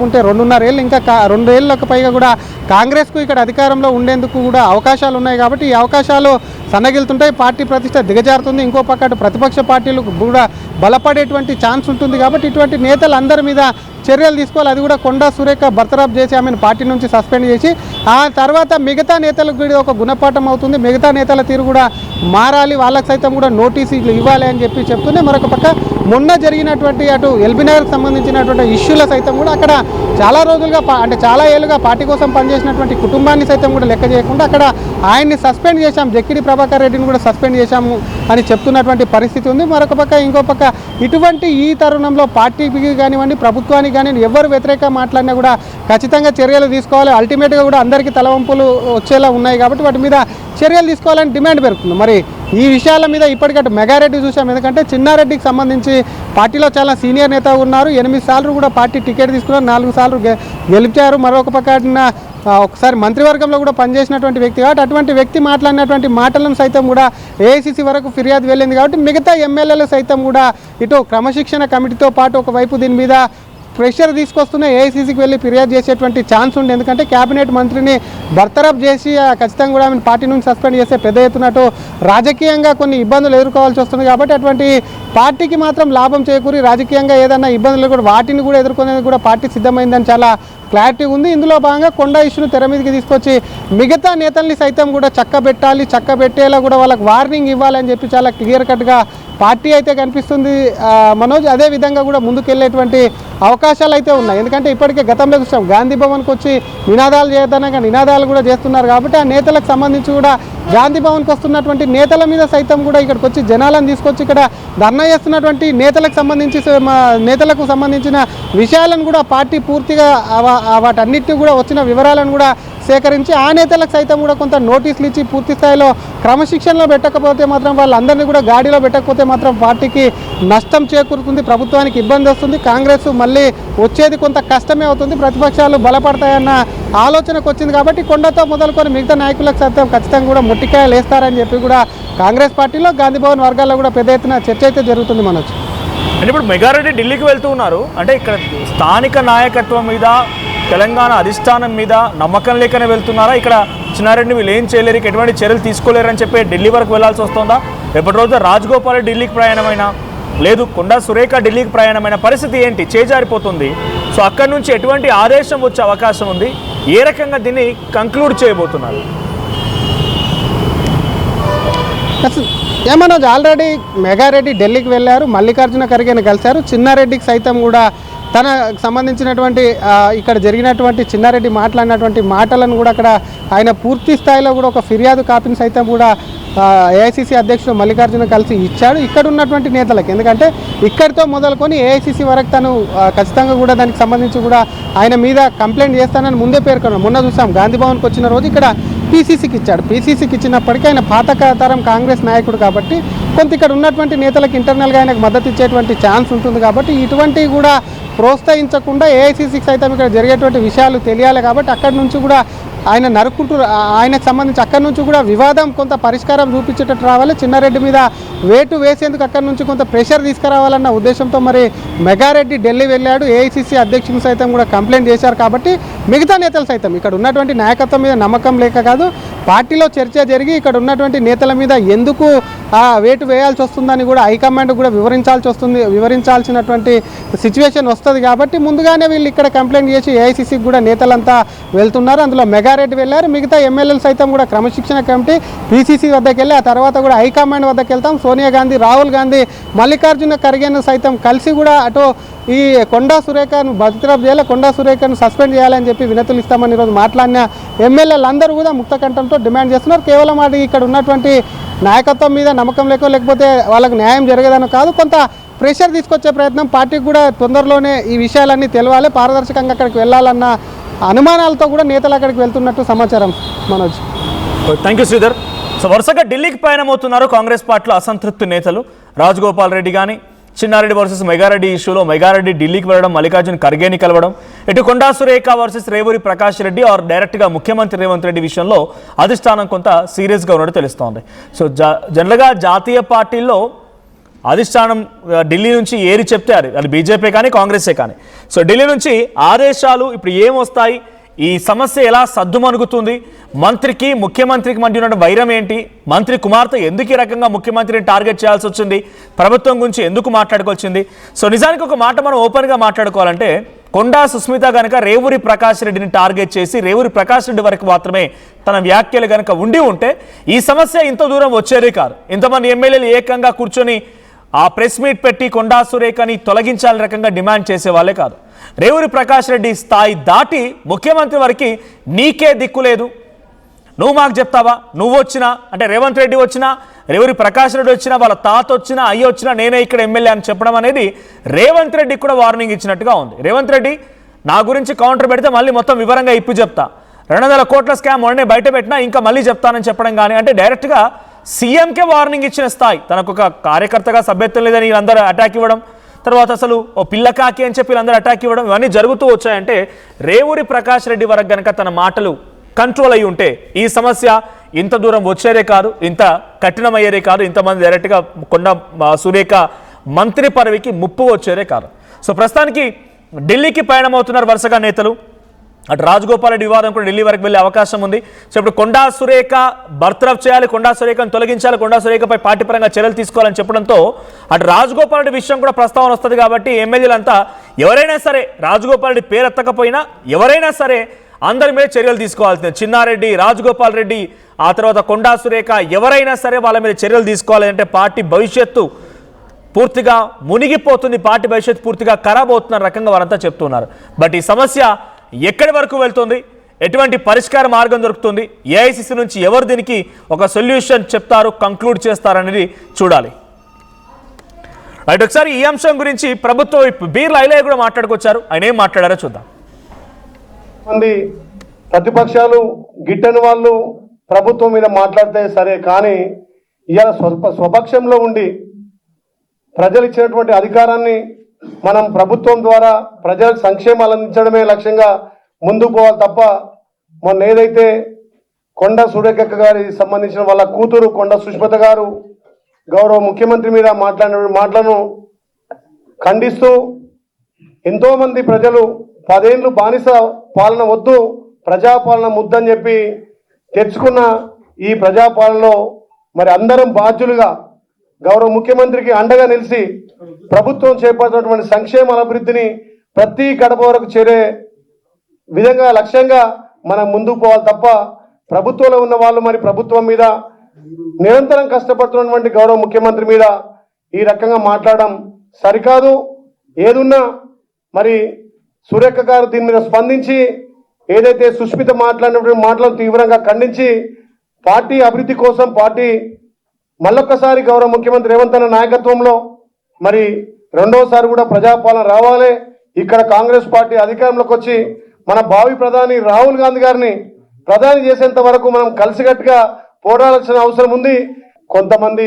ఉంటే 2.5 ఏళ్ళు ఇంకా 2 ఏళ్ళకు పైగా కూడా కాంగ్రెస్కు ఇక్కడ అధికారంలో ఉండేందుకు కూడా అవకాశాలు ఉన్నాయి కాబట్టి ఈ అవకాశాలు సన్నగిలుతుంటాయి, పార్టీ ప్రతిష్ట దిగజారుతుంది. ఇంకో పక్క ప్రతిపక్ష పార్టీలకు కూడా బలపడేటువంటి ఛాన్స్ ఉంటుంది కాబట్టి ఇటువంటి నేతలందరి మీద చర్యలు తీసుకోవాలి. అది కూడా కొండా సురేఖ బర్తరఫ్ చేసి ఆమెను పార్టీ నుంచి సస్పెండ్ చేసి ఆ తర్వాత మిగతా నేతలకు కూడా ఒక గుణపాఠం అవుతుంది. మిగతా నేతల తీరు కూడా మారాలి, వాళ్ళకి సైతం కూడా నోటీసులు ఇవ్వాలి అని చెప్తూనే మరొక పక్క మొన్న జరిగినటువంటి అటు ఎల్బీ నగర్కి సంబంధించినటువంటి ఇష్యూల సైతం కూడా అక్కడ చాలా రోజులుగా అంటే చాలా ఏళ్ళుగా పార్టీ కోసం పనిచేసినటువంటి కుటుంబాన్ని సైతం కూడా లెక్క చేయకుండా అక్కడ ఆయన్ని సస్పెండ్ చేశాం, జక్కిడి ప్రభాకర్ రెడ్డిని కూడా సస్పెండ్ చేశాము అని చెప్తున్నటువంటి పరిస్థితి ఉంది. మరొక పక్క ఇంకో పక్క ఇటువంటి ఈ తరుణంలో పార్టీకి కానివ్వండి ప్రభుత్వానికి కానివ్వండి ఎవరు వ్యతిరేకంగా మాట్లాడినా కూడా ఖచ్చితంగా చర్యలు తీసుకోవాలి. అల్టిమేట్గా కూడా అందరికీ తలవంపులు వచ్చేలా ఉన్నాయి కాబట్టి వాటి మీద చర్యలు తీసుకోవాలని డిమాండ్ పెరుగుతుంది. మరి ఈ విషయాల మీద ఇప్పటికట్టు మెగారెడ్డి చూసాం, ఎందుకంటే చిన్నారెడ్డికి సంబంధించి పార్టీలో చాలా సీనియర్ నేత ఉన్నారు, 8 సార్లు కూడా పార్టీ టికెట్ తీసుకున్నారు, 4 సార్లు గెలిచారు. మరొక పక్కన ఒకసారి మంత్రివర్గంలో కూడా పనిచేసినటువంటి వ్యక్తి కాబట్టి అటువంటి వ్యక్తి మాట్లాడినటువంటి మాటలను సైతం కూడా ఏఐసిసి వరకు ఫిర్యాదు వెళ్ళింది కాబట్టి మిగతా ఎమ్మెల్యేలు సైతం కూడా ఇటు క్రమశిక్షణ కమిటీతో పాటు ఒకవైపు దీని మీద ప్రెషర్ తీసుకొస్తున్న ఏఐసిసికి వెళ్ళి ఫిర్యాదు చేసేటువంటి ఛాన్స్ ఉంది. ఎందుకంటే కేబినెట్ మంత్రిని బర్తరఫ్ చేసి ఖచ్చితంగా కూడా ఆమెను పార్టీ నుంచి సస్పెండ్ చేస్తే పెద్ద ఎత్తునట్టు రాజకీయంగా కొన్ని ఇబ్బందులు ఎదుర్కోవాల్సి వస్తుంది కాబట్టి అటువంటి పార్టీకి మాత్రం లాభం చేకూరి రాజకీయంగా ఏదైనా ఇబ్బందులు కూడా వాటిని కూడా ఎదుర్కొనేది కూడా పార్టీ సిద్ధమైందని చాలా క్లారిటీ ఉంది. ఇందులో భాగంగా కొండా ఇష్యూను తెర మీదకి తీసుకొచ్చి మిగతా నేతల్ని సైతం కూడా చక్కబెట్టేలా కూడా వాళ్ళకి వార్నింగ్ ఇవ్వాలని చెప్పి చాలా క్లియర్ కట్గా పార్టీ అయితే కనిపిస్తుంది మనోజ్. అదే విధంగా కూడా ముందుకెళ్లేటువంటి అవకాశాలు అయితే ఉన్నాయి. ఎందుకంటే ఇప్పటికే గతంలో చూసాం గాంధీ భవన్కి వచ్చి నినాదాలు చేద్దానగా నినాదాలు కూడా చేస్తున్నారు కాబట్టి ఆ నేతలకు సంబంధించి కూడా గాంధీ భవన్కి వస్తున్నటువంటి నేతల మీద సైతం కూడా ఇక్కడికి వచ్చి జనాలను తీసుకొచ్చి ఇక్కడ ధర్నా చేస్తున్నటువంటి నేతలకు సంబంధించిన విషయాలను కూడా పార్టీ పూర్తిగా వాటన్నిటిని కూడా వచ్చిన వివరాలను కూడా సేకరించి ఆ నేతలకు సైతం కూడా కొంత నోటీసులు ఇచ్చి పూర్తి స్థాయిలో క్రమశిక్షణలో పెట్టకపోతే మాత్రం వాళ్ళందరినీ కూడా గాడిలో పెట్టకపోతే మాత్రం పార్టీకి నష్టం చేకూరుతుంది, ప్రభుత్వానికి ఇబ్బంది వస్తుంది, కాంగ్రెస్ మళ్ళీ వచ్చేది కొంత కష్టమే అవుతుంది, ప్రతిపక్షాలు బలపడతాయన్న ఆలోచనకు వచ్చింది కాబట్టి కొండతో మొదలుకొని మిగతా నాయకులకు సైతం ఖచ్చితంగా కూడా ముట్టికాయలు వేస్తారని చెప్పి కూడా కాంగ్రెస్ పార్టీలో గాంధీ భవన్ వర్గాల్లో కూడా పెద్ద ఎత్తున చర్చ అయితే జరుగుతుంది మనోజ్. అంటే ఇప్పుడు మెగారెడ్డి ఢిల్లీకి వెళ్తూ ఉన్నారు అంటే ఇక్కడ స్థానిక నాయకత్వం మీద తెలంగాణ అధిష్టానం మీద నమ్మకం లేకనే వెళ్తున్నారా? ఇక్కడ చిన్నారెడ్డిని వీళ్ళు ఏం చేయలేరు, ఎటువంటి చర్యలు తీసుకోలేరని చెప్పి ఢిల్లీ వరకు వెళ్లాల్సి వస్తుందా? రేపటి రోజు రాజగోపాల్ ఢిల్లీకి ప్రయాణమైనా లేదు కొండా సురేఖ ఢిల్లీకి ప్రయాణమైన పరిస్థితి ఏంటి? చేజారిపోతుంది. సో అక్కడి నుంచి ఎటువంటి ఆదేశం వచ్చే అవకాశం ఉంది? ఏ రకంగా దీన్ని కంక్లూడ్ చేయబోతున్నారు? ఏమనోజ్ ఆల్రెడీ మెగారెడ్డి ఢిల్లీకి వెళ్ళారు, మల్లికార్జున ఖర్గేని కలిశారు, చిన్నారెడ్డికి సైతం కూడా తనకు సంబంధించినటువంటి ఇక్కడ జరిగినటువంటి చిన్నారెడ్డి మాట్లాడినటువంటి మాటలను కూడా అక్కడ ఆయన పూర్తి స్థాయిలో కూడా ఒక ఫిర్యాదు కాపీని సైతం కూడా ఏఐసిసి అధ్యక్షుడు మల్లికార్జున కలిసి ఇచ్చాడు ఇక్కడ ఉన్నటువంటి నేతలకు. ఎందుకంటే ఇక్కడితో మొదలుకొని ఏఐసిసి వరకు తను ఖచ్చితంగా కూడా దానికి సంబంధించి కూడా ఆయన మీద కంప్లైంట్ చేస్తానని ముందే పేర్కొన్నాడు. మొన్న చూసాం గాంధీ భవన్కి వచ్చిన రోజు ఇక్కడ పీసీసీకి ఇచ్చాడు. పీసీసీకి ఇచ్చినప్పటికీ ఆయన పాత తరం కాంగ్రెస్ నాయకుడు కాబట్టి కొంత ఇక్కడ ఉన్నటువంటి నేతలకు ఇంటర్నల్గా ఆయనకు మద్దతు ఇచ్చేటువంటి ఛాన్స్ ఉంటుంది కాబట్టి ఇటువంటివి కూడా ప్రోత్సహించకుండా ఏఐసిసికి సైతం ఇక్కడ జరిగేటువంటి విషయాలు తెలియాలి కాబట్టి అక్కడి నుంచి కూడా ఆయన నరుక్కుంటూ ఆయనకు సంబంధించి అక్కడి నుంచి కూడా వివాదం కొంత పరిష్కారం చూపించేటట్టు రావాలి, చిన్నారెడ్డి మీద వేటు వేసేందుకు అక్కడి నుంచి కొంత ప్రెషర్ తీసుకురావాలన్న ఉద్దేశంతో మరి మెగారెడ్డి ఢిల్లీ వెళ్ళాడు. ఏఐసిసి అధ్యక్షులు సైతం కూడా కంప్లైంట్ చేశారు కాబట్టి మిగతా నేతలు సైతం ఇక్కడ ఉన్నటువంటి నాయకత్వం మీద నమ్మకం లేక కాదు, పార్టీలో చర్చ జరిగి ఇక్కడ ఉన్నటువంటి నేతల మీద ఎందుకు వేటు వేయాల్సి వస్తుందని కూడా హైకమాండ్ కూడా వివరించాల్సినటువంటి సిచ్యువేషన్ వస్తుంది కాబట్టి ముందుగానే వీళ్ళు ఇక్కడ కంప్లైంట్ చేసి ఏఐసిసికి కూడా నేతలంతా వెళ్తున్నారు. అందులో మెగారెడ్డి వెళ్ళారు, మిగతా ఎమ్మెల్యేలు సైతం కూడా క్రమశిక్షణ కమిటీ పీసీసీ వద్దకు వెళ్ళి ఆ తర్వాత కూడా హైకమాండ్ వద్దకు వెళ్తాం. సోనియా గాంధీ, రాహుల్ గాంధీ, మల్లికార్జున ఖర్గేను సైతం కలిసి కూడా అటు ఈ కొండా సురేఖను బర్తరఫ్ చేయాలి, కొండా సురేఖను సస్పెండ్ చేయాలని చెప్పి వినతులు ఇస్తామని ఈరోజు మాట్లాడిన ఎమ్మెల్యేలు అందరూ కూడా ముక్తకంఠంతో డిమాండ్ చేస్తున్నారు. కేవలం అది ఇక్కడ ఉన్నటువంటి నాయకత్వం మీద నమ్మకం లేకపోతే వాళ్ళకు న్యాయం జరగదని కాదు, కొంత ప్రెషర్ తీసుకొచ్చే ప్రయత్నం పార్టీకి కూడా తొందరలోనే ఈ విషయాలన్నీ తెలవాలి, పారదర్శకంగా అక్కడికి వెళ్ళాలన్న అనుమానాలతో కూడా నేతలు అక్కడికి వెళ్తున్నట్టు సమాచారం Manoj. Thank you Sridhar. So వరుసగా ఢిల్లీకి పయనమవుతున్నారు కాంగ్రెస్ పార్టీలో అసంతృప్తి నేతలు. రాజగోపాల్ రెడ్డి కానీ చిన్నారెడ్డి వర్సెస్ మెగారెడ్డి ఇష్యూలో మెగారెడ్డి ఢిల్లీకి వెళ్ళడం, మల్లికార్జున ఖర్గేని కలవడం, ఇటు కొండా సురేఖ వర్సెస్ రేవూరి ప్రకాష్ రెడ్డి ఆర్ డైరెక్ట్గా ముఖ్యమంత్రి రేవంత్ రెడ్డి విషయంలో అధిష్టానం కొంత సీరియస్గా ఉన్నట్టు తెలుస్తోంది. సో జనరల్గా జాతీయ పార్టీల్లో అధిష్టానం ఢిల్లీ నుంచి ఏరి చెప్తే అది బీజేపీ కానీ కాంగ్రెసే కానీ. సో ఢిల్లీ నుంచి ఆదేశాలు ఇప్పుడు ఏమొస్తాయి, ఈ సమస్య ఎలా సద్దుమణుగుతుంది, మంత్రికి ముఖ్యమంత్రికి మధ్య ఉన్న వైరం ఏంటి, మంత్రి కుమార్తె ఎందుకు ఈ రకంగా ముఖ్యమంత్రిని టార్గెట్ చేయాల్సి వచ్చింది, ప్రభుత్వం గురించి ఎందుకు మాట్లాడుకొచ్చింది. సో నిజానికి ఒక మాట మనం ఓపెన్గా మాట్లాడుకోవాలంటే, కొండా సుస్మిత కనుక రేవూరి ప్రకాష్ రెడ్డిని టార్గెట్ చేసి రేవూరి ప్రకాష్ రెడ్డి వరకు మాత్రమే తన వ్యాఖ్యలు కనుక ఉండి ఉంటే ఈ సమస్య ఇంత దూరం వచ్చేదే కాదు. ఇంతమంది ఎమ్మెల్యేలు ఏకంగా కూర్చొని ఆ ప్రెస్ మీట్ పెట్టి కొండా సురేఖని తొలగించాలని రకంగా డిమాండ్ చేసే వాళ్ళే కాదు. రేవూరి ప్రకాష్ రెడ్డి స్థాయి దాటి ముఖ్యమంత్రి వరకు నీకే దిక్కు లేదు, నువ్వు మాకు చెప్తావా, నువ్వు వచ్చినా అంటే రేవంత్ రెడ్డి వచ్చినా, రేవూరి ప్రకాష్ రెడ్డి వచ్చినా, వాళ్ళ తాత వచ్చినా, అయ్యి వచ్చినా నేనే ఇక్కడ ఎమ్మెల్యే అని చెప్పడం అనేది రేవంత్ రెడ్డికి కూడా వార్నింగ్ ఇచ్చినట్టుగా ఉంది. రేవంత్ రెడ్డి నా గురించి కౌంటర్ పెడితే మళ్ళీ మొత్తం వివరంగా ఇప్పు చెప్తా, 200 కోట్ల స్కామ్ మొన్నే బయట పెట్టినా ఇంకా మళ్ళీ చెప్తానని చెప్పడం కానీ, అంటే డైరెక్ట్గా సీఎంకే వార్నింగ్ ఇచ్చిన స్థాయి. తనకు ఒక కార్యకర్తగా సభ్యత్వం లేదని వీళ్ళందరూ అటాక్ ఇవ్వడం, తర్వాత అసలు ఓ పిల్లకాకి అని చెప్పి వీళ్ళందరూ అటాక్ ఇవ్వడం, ఇవన్నీ జరుగుతూ వచ్చాయంటే రేవూరి ప్రకాష్ రెడ్డి వరకు కనుక తన మాటలు కంట్రోల్ అయ్యి ఉంటే ఈ సమస్య ఇంత దూరం వచ్చేదే కాదు, ఇంత కఠినమయ్యేదే కాదు, ఇంతమంది డైరెక్ట్గా కొండా సురేఖ మంత్రి పదవికి ముప్పు వచ్చేదే కాదు. సో ప్రస్తుతానికి ఢిల్లీకి ప్రయాణమవుతున్నారు వరుసగా నేతలు. అటు రాజగోపాల్ రెడ్డి వివాదం కూడా ఢిల్లీ వరకు వెళ్ళే అవకాశం ఉంది. సో ఇప్పుడు కొండా సురేఖ బర్తరఫ్ చేయాలి, కొండా సురేఖను తొలగించాలి, కొండా సురేఖపై పార్టీ పరంగా చర్యలు తీసుకోవాలని చెప్పడంతో అటు రాజగోపాల్ రెడ్డి విషయం కూడా ప్రస్తావన వస్తుంది. కాబట్టి ఎమ్మెల్యేలంతా ఎవరైనా సరే రాజగోపాల్ రెడ్డి పేరు ఎత్తకపోయినా ఎవరైనా సరే అందరి మీద చర్యలు తీసుకోవాల్సిందే. చిన్నారెడ్డి, రాజగోపాల్ రెడ్డి, ఆ తర్వాత కొండా సురేఖ ఎవరైనా సరే వాళ్ళ మీద చర్యలు తీసుకోవాలి. అంటే పార్టీ భవిష్యత్తు పూర్తిగా మునిగిపోతుంది, పార్టీ భవిష్యత్తు పూర్తిగా ఖరాబ్ అవుతున్న రకంగా వారంతా చెప్తున్నారు. బట్ ఈ సమస్య ఎక్కడి వరకు వెళ్తుంది, ఎటువంటి పరిష్కార మార్గం దొరుకుతుంది, ఏఐసిసి నుంచి ఎవరు దీనికి ఒక సొల్యూషన్ చెప్తారు, కంక్లూడ్ చేస్తారనేది చూడాలి. రైట్, ఒకసారి ఈ అంశం గురించి ప్రభుత్వం బీర్ల ఐలయ్య కూడా మాట్లాడుకొచ్చారు. ఆయన ఏం మాట్లాడారో చూద్దాం. మంది ప్రతిపక్షాలు గిట్టని వాళ్ళు ప్రభుత్వం మీద మాట్లాడితే సరే, కానీ ఇవాళ స్వపక్షంలో ఉండి ప్రజలు ఇచ్చినటువంటి అధికారాన్ని మనం ప్రభుత్వం ద్వారా ప్రజల సంక్షేమాలు అందించడమే లక్ష్యంగా ముందుకు పోవాలి తప్ప, మొన్న ఏదైతే కొండా సురేఖ గారి సంబంధించిన వాళ్ళ కూతురు కొండా సుష్మిత గారు గౌరవ ముఖ్యమంత్రి మీద మాట్లాడిన మాటలను ఖండిస్తూ ఎంతోమంది ప్రజలు 10 ఏళ్ళు బానిస పాలన వద్దు, ప్రజాపాలన ముద్దని చెప్పి తెచ్చుకున్న ఈ ప్రజాపాలనలో మరి అందరం బాధ్యులుగా గౌరవ ముఖ్యమంత్రికి అండగా నిలిచి ప్రభుత్వం చేపట్టినటువంటి సంక్షేమ అభివృద్ధిని ప్రతి గడప వరకు చేరే విధంగా లక్ష్యంగా మనం ముందుకు పోవాలి తప్ప, ప్రభుత్వంలో ఉన్న వాళ్ళు మరి ప్రభుత్వం మీద నిరంతరం కష్టపడుతున్నటువంటి గౌరవ ముఖ్యమంత్రి మీద ఈ రకంగా మాట్లాడడం సరికాదు. ఏదున్నా మరి సురేఖ గారు దీని మీద స్పందించి ఏదైతే సుష్మిత మాట్లాడినటువంటి మాటలను తీవ్రంగా ఖండించి పార్టీ అభివృద్ధి కోసం పార్టీ మళ్ళొక్కసారి గౌరవ ముఖ్యమంత్రి రేవంత్ అన్న నాయకత్వంలో మరి రెండోసారి కూడా ప్రజాపాలన రావాలి. ఇక్కడ కాంగ్రెస్ పార్టీ అధికారంలోకి వచ్చి మన భావి ప్రధాని రాహుల్ గాంధీ గారిని ప్రధాని చేసేంత వరకు మనం కలిసికట్టుగా పోరాడాల్సిన అవసరం ఉంది. కొంతమంది